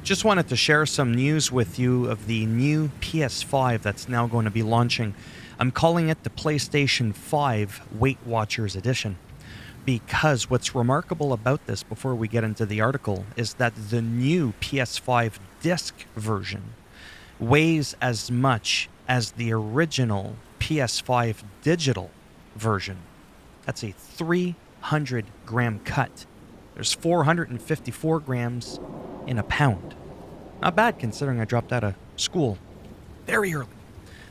Just wanted to share some news with you of the new PS5 that's now going to be launching. I'm calling it the PlayStation 5 Weight Watchers Edition. Because what's remarkable about this, before we get into the article, is that the new PS5 disc version weighs as much as the original PS5 digital version. That's a 300-gram cut. There's 454 grams in a pound. Not bad considering I dropped out of school very early.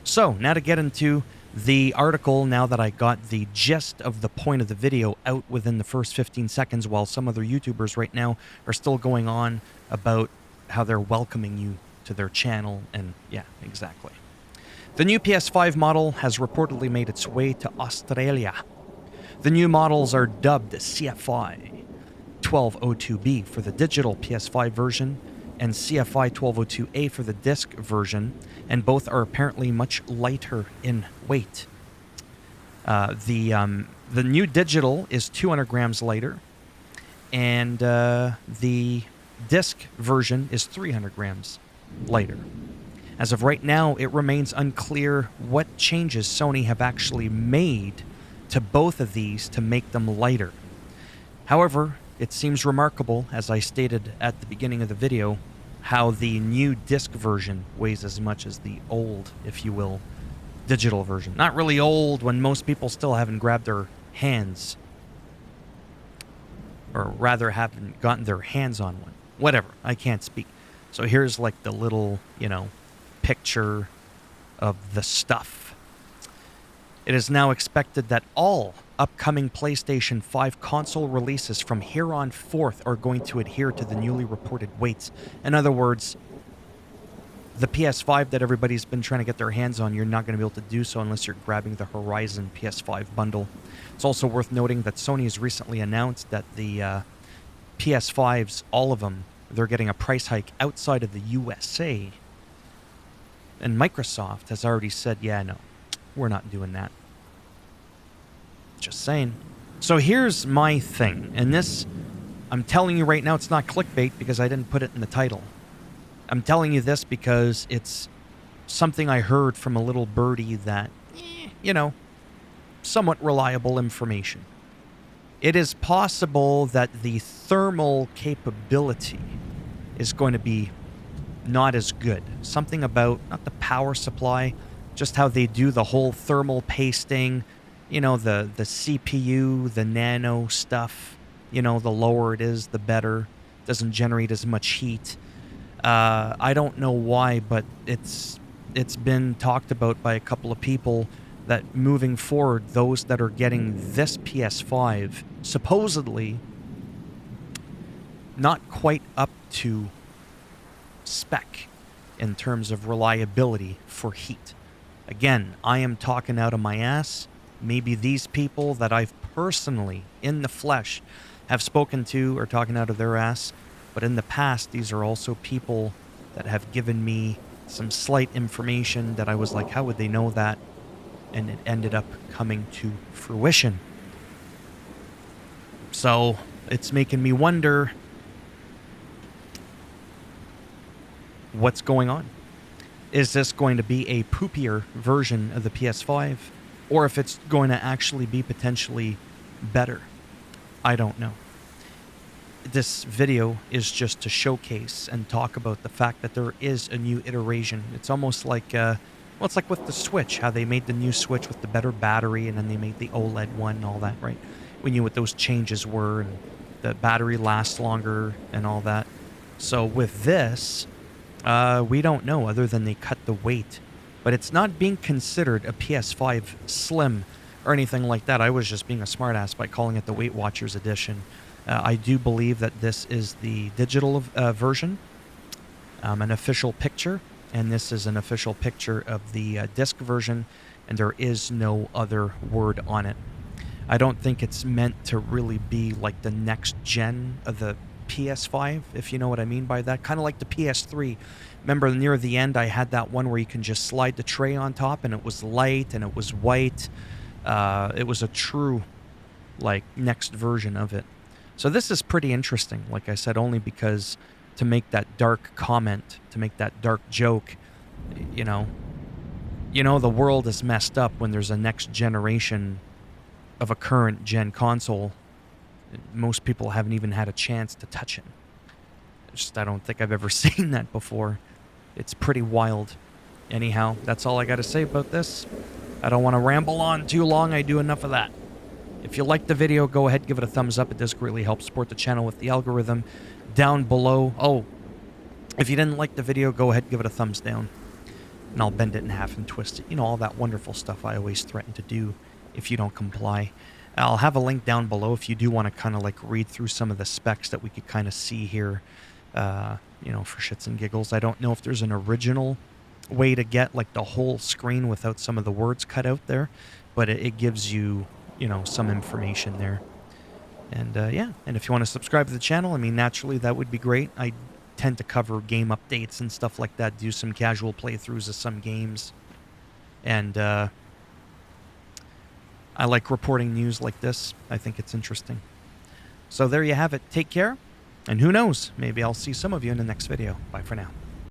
So, now to get into the article, now that I got the gist of the point of the video out within the first 15 seconds, while some other YouTubers right now are still going on about how they're welcoming you to their channel, and yeah, exactly. The new PS5 model has reportedly made its way to Australia. The new models are dubbed CFI 1202B for the digital PS5 version and CFI 1202A for the disc version, and both are apparently much lighter in weight. The new digital is 200 grams lighter, and the disc version is 300 grams lighter. As of right now, it remains unclear what changes Sony have actually made to both of these to make them lighter. However, it seems remarkable, as I stated at the beginning of the video, how the new disc version weighs as much as the old, if you will, digital version. Not really old when most people still haven't grabbed their hands, or rather haven't gotten their hands on one. Whatever, I can't speak. So here's like the little, picture of the stuff. It is now expected that all upcoming PlayStation 5 console releases from here on forth are going to adhere to the newly reported weights. In other words, the PS5 that everybody's been trying to get their hands on, you're not going to be able to do so unless you're grabbing the Horizon PS5 bundle. It's also worth noting that Sony has recently announced that the PS5s, all of them, they're getting a price hike outside of the USA. And Microsoft has already said, yeah, no, we're not doing that. Just saying. So here's my thing, and this, I'm telling you right now, it's not clickbait because I didn't put it in the title. I'm telling you this because it's something I heard from a little birdie that, somewhat reliable information. It is possible that the thermal capability is going to be not as good. Something about, not the power supply, just how they do the whole thermal pasting, the CPU, the nano stuff, the lower it is, the better. Doesn't generate as much heat. I don't know why, but it's been talked about by a couple of people that moving forward, those that are getting this PS5, supposedly not quite up to spec in terms of reliability for heat. Again, I am talking out of my ass. Maybe these people that I've personally, in the flesh, have spoken to are talking out of their ass. But in the past, these are also people that have given me some slight information that I was like, how would they know that? And it ended up coming to fruition. So it's making me wonder what's going on. Is this going to be a poopier version of the PS5? Or if it's going to actually be potentially better? I don't know. This video is just to showcase and talk about the fact that there is a new iteration. It's almost like, it's like with the Switch, how they made the new Switch with the better battery, and then they made the OLED one and all that, right? We knew what those changes were, and the battery lasts longer and all that. So with this, we don't know other than they cut the weight. But it's not being considered a PS5 Slim or anything like that. I was just being a smartass by calling it the Weight Watchers Edition. I do believe that this is the digital version, an official picture, and this is an official picture of the disc version, and there is no other word on it. I don't think it's meant to really be like the next gen of the PS5, if you know what I mean by that. Kind of like the PS3. Remember, near the end, I had that one where you can just slide the tray on top, and it was light, and it was white. It was a true, next version of it. So this is pretty interesting, like I said, only because to make that dark comment, to make that dark joke. You know, the world is messed up when there's a next generation of a current gen console. Most people haven't even had a chance to touch it. I don't think I've ever seen that before. It's pretty wild. Anyhow, that's all I got to say about this. I don't want to ramble on too long. I do enough of that. If you liked the video, go ahead, give it a thumbs up. It does greatly help support the channel with the algorithm. Down below. Oh, if you didn't like the video, go ahead, give it a thumbs down. And I'll bend it in half and twist it. All that wonderful stuff I always threaten to do if you don't comply. I'll have a link down below if you do want to kind of like read through some of the specs that we could kind of see here, for shits and giggles. I don't know if there's an original way to get like the whole screen without some of the words cut out there, but it gives you, some information there. And yeah, and if you want to subscribe to the channel, I mean, naturally that would be great. I tend to cover game updates and stuff like that, do some casual playthroughs of some games. And I like reporting news like this. I think it's interesting. So there you have it. Take care. And who knows, maybe I'll see some of you in the next video. Bye for now.